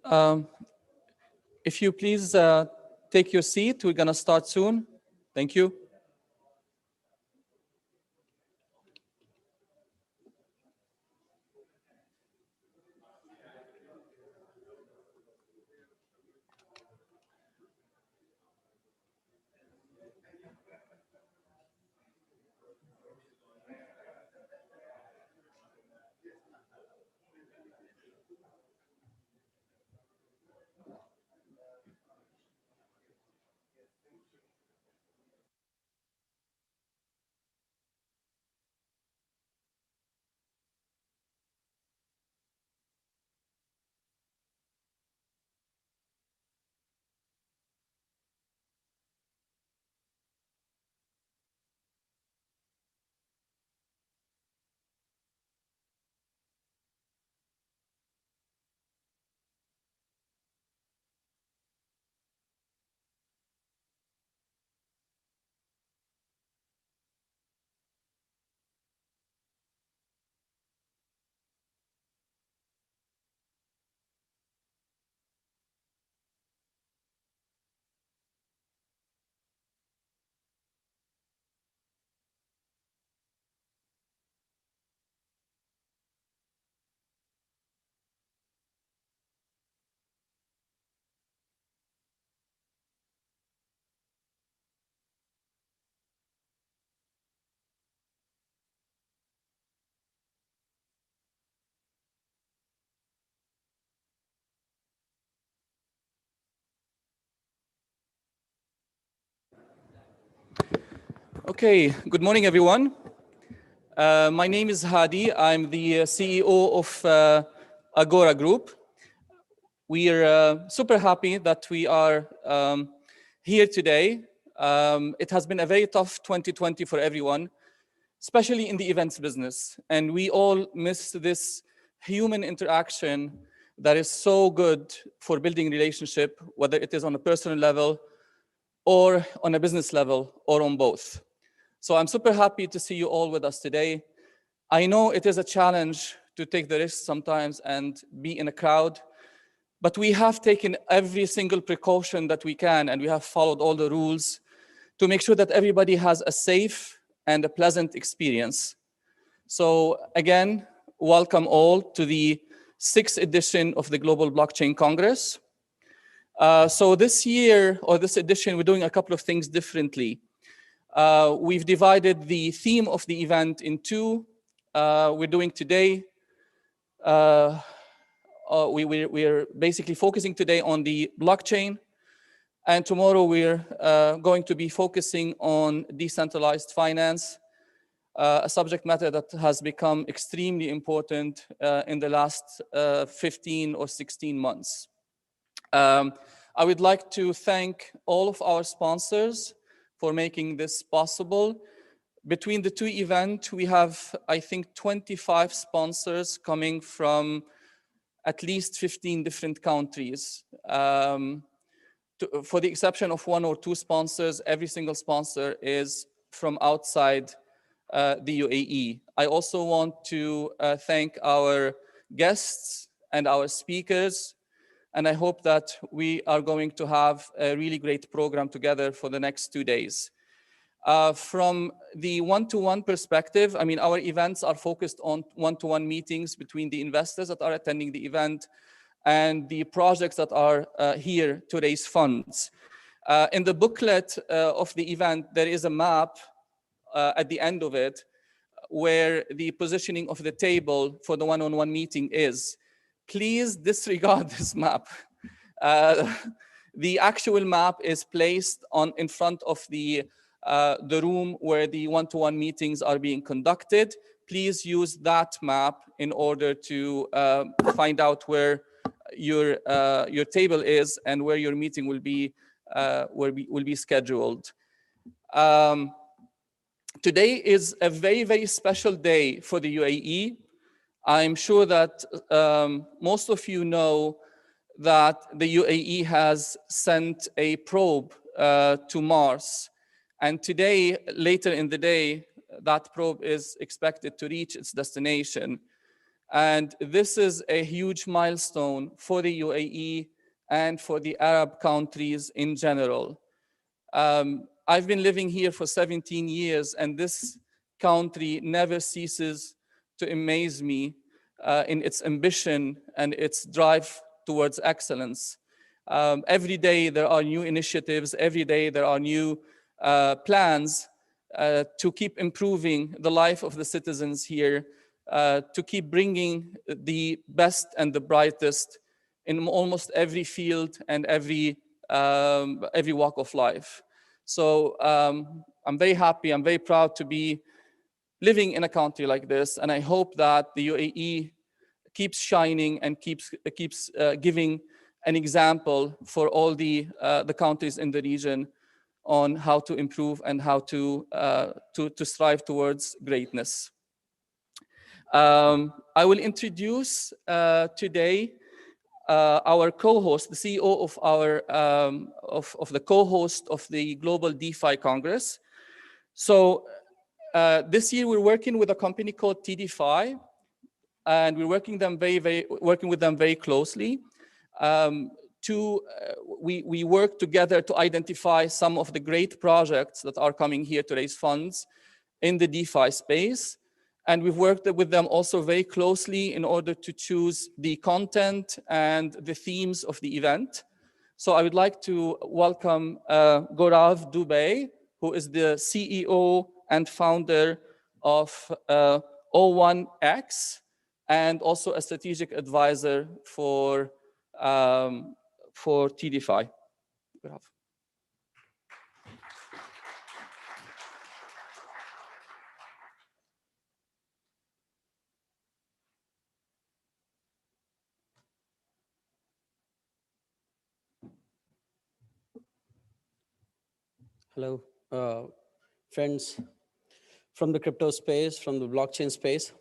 Um, if you please take your seat, we're going to start soon. Thank you. Okay, good morning, everyone. My name is Hadi. I'm the CEO of Agora Group. We are super happy that we are here today. It has been a very tough 2020 for everyone, especially in the events business. And we all miss this human interaction that is so good for building relationship, whether it is on a personal level or on a business level or on both. So I'm super happy to see you all with us today. I know it is a challenge to take the risk sometimes and be in a crowd, but we have taken every single precaution that we can, and we have followed all the rules to make sure that everybody has a safe and a pleasant experience. So again, welcome all to the 6th edition of the Global Blockchain Congress. So this year, or this edition, we're doing a couple of things differently. We've divided the theme of the event in two. We're doing today, we're basically focusing today on the blockchain, and tomorrow we're going to be focusing on decentralized finance, a subject matter that has become extremely important in the last 15 or 16 months. I would like to thank all of our sponsors for making this possible. Between the two events, we have, I think, 25 sponsors coming from at least 15 different countries. For the exception of one or two sponsors, every single sponsor is from outside the UAE. I also want to thank our guests and our speakers, and I hope that we are going to have a really great program together for the next 2 days. From the one-to-one perspective, I mean, our events are focused on one-to-one meetings between the investors that are attending the event and the projects that are here to raise funds. In the booklet of the event, there is a map at the end of it where the positioning of the table for the one-on-one meeting is. Please disregard this map. The actual map is placed in front of the room where the one-to-one meetings are being conducted. Please use that map in order to find out where your table is and where your meeting will be scheduled. Today is a very, very special day for the UAE. I'm sure that most of you know that the UAE has sent a probe to Mars. And today, later in the day, that probe is expected to reach its destination. And this is a huge milestone for the UAE and for the Arab countries in general. I've been living here for 17 years, and this country never ceases to amaze me in its ambition and its drive towards excellence. Every day there are new initiatives, every day there are new plans to keep improving the life of the citizens here, to keep bringing the best and the brightest in almost every field and every walk of life. So I'm very happy, I'm very proud to be living in a country like this, and I hope that the UAE keeps shining and keeps giving an example for all the countries in the region on how to improve and how to strive towards greatness. I will introduce today our co-host, the CEO of our of the co-host of the Global DeFi Congress. So this year we're working with a company called TDeFi, and we're working with them very closely. We work together to identify some of the great projects that are coming here to raise funds in the DeFi space. And we've worked with them also very closely in order to choose the content and the themes of the event. So I would like to welcome Gaurav Dubey, who is the CEO and founder of O1ex, and also a strategic advisor for TDeFi. Gaurav. Hello, friends from the crypto space, from the blockchain space.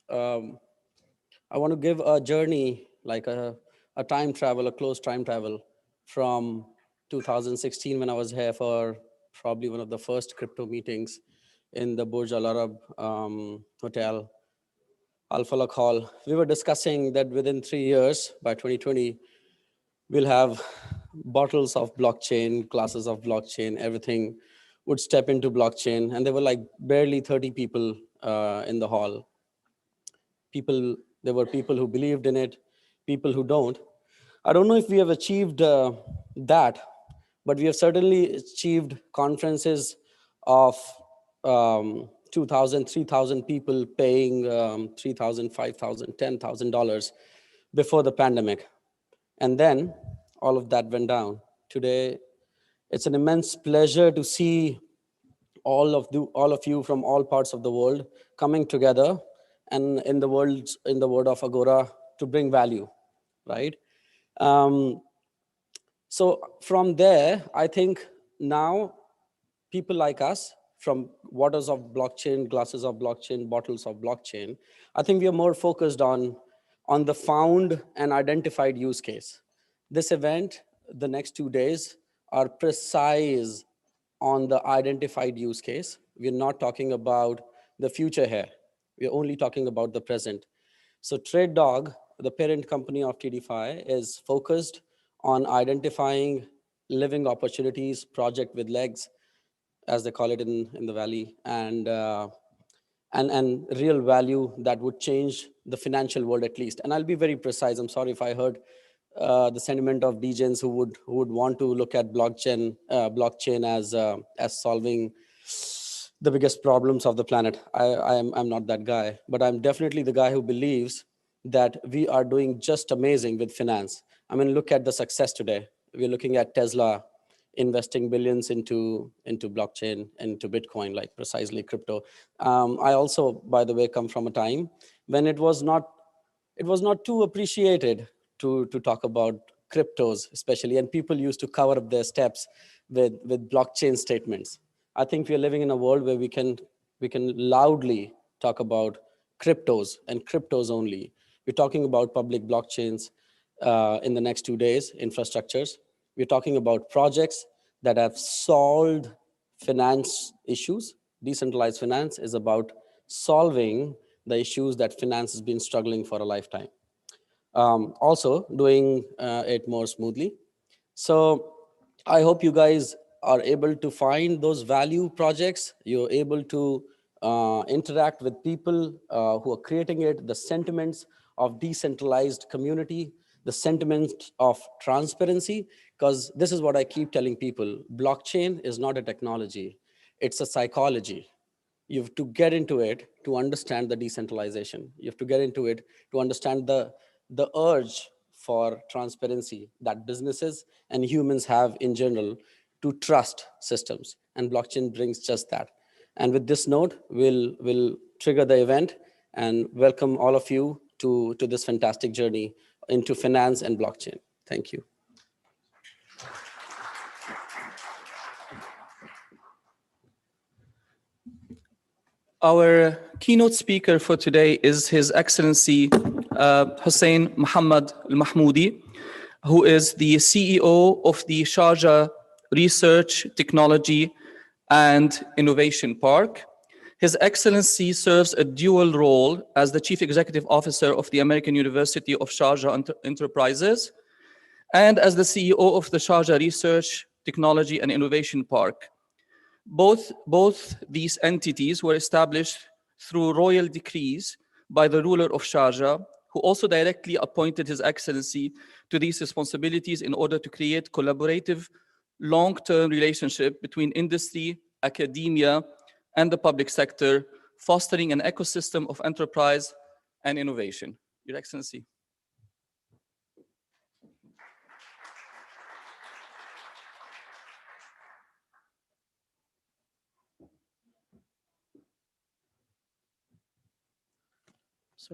I want to give a journey, like a time travel, a close time travel from 2016 when I was here for probably one of the first crypto meetings in the Burj Al Arab Hotel, Al Falak Hall. We were discussing that within 3 years, by 2020, we'll have bottles of blockchain, classes of blockchain, everything would step into blockchain. And there were like barely 30 people in the hall. There were people who believed in it, people who don't. I don't know if we have achieved that, but we have certainly achieved conferences of 2,000, 3,000 people paying $3,000, $5,000, $10,000 before the pandemic. And then all of that went down. Today, it's an immense pleasure to see all of you from all parts of the world coming together and in the world of Agora to bring value, right? So from there, I think now people like us, from waters of blockchain, glasses of blockchain, bottles of blockchain, I think we are more focused on the found and identified use case. This event, the next 2 days, are precise on the identified use case. We're not talking about the future here. We're only talking about the present. So TradeDog, the parent company of TDeFi, is focused on identifying living opportunities, project with legs, as they call it in the Valley, and real value that would change the financial world at least. And I'll be very precise. I'm sorry if I heard the sentiment of degens who would want to look at blockchain as solving the biggest problems of the planet. I'm not that guy, but I'm definitely the guy who believes that we are doing just amazing with finance. I mean, look at the success today. We're looking at Tesla investing billions into blockchain, into Bitcoin, like precisely crypto. I also, by the way, come from a time when it was not too appreciated to talk about cryptos, especially, and people used to cover up their steps with blockchain statements. I think we are living in a world where we can loudly talk about cryptos and cryptos only. We're talking about public blockchains in the next 2 days, infrastructures. We're talking about projects that have solved finance issues. Decentralized finance is about solving the issues that finance has been struggling for a lifetime. Also doing it more smoothly. So I hope you guys are able to find those value projects. You're able to interact with people who are creating it, the sentiments of decentralized community, the sentiment of transparency, because this is what I keep telling people. Blockchain is not a technology, it's a psychology. You have to get into it to understand the decentralization. You have to get into it to understand the urge for transparency that businesses and humans have in general to trust systems. And blockchain brings just that. And with this note, we'll trigger the event and welcome all of you to this fantastic journey into finance and blockchain. Thank you. Our keynote speaker for today is His Excellency Hussein Muhammad Al-Mahmoudi, who is the CEO of the Sharjah Research, Technology, and Innovation Park. His Excellency serves a dual role as the Chief Executive Officer of the American University of Sharjah Enterprises and as the CEO of the Sharjah Research, Technology, and Innovation Park. Both these entities were established through royal decrees by the ruler of Sharjah, who also directly appointed His Excellency to these responsibilities in order to create collaborative, long-term relationship between industry, academia, and the public sector, fostering an ecosystem of enterprise and innovation. Your Excellency.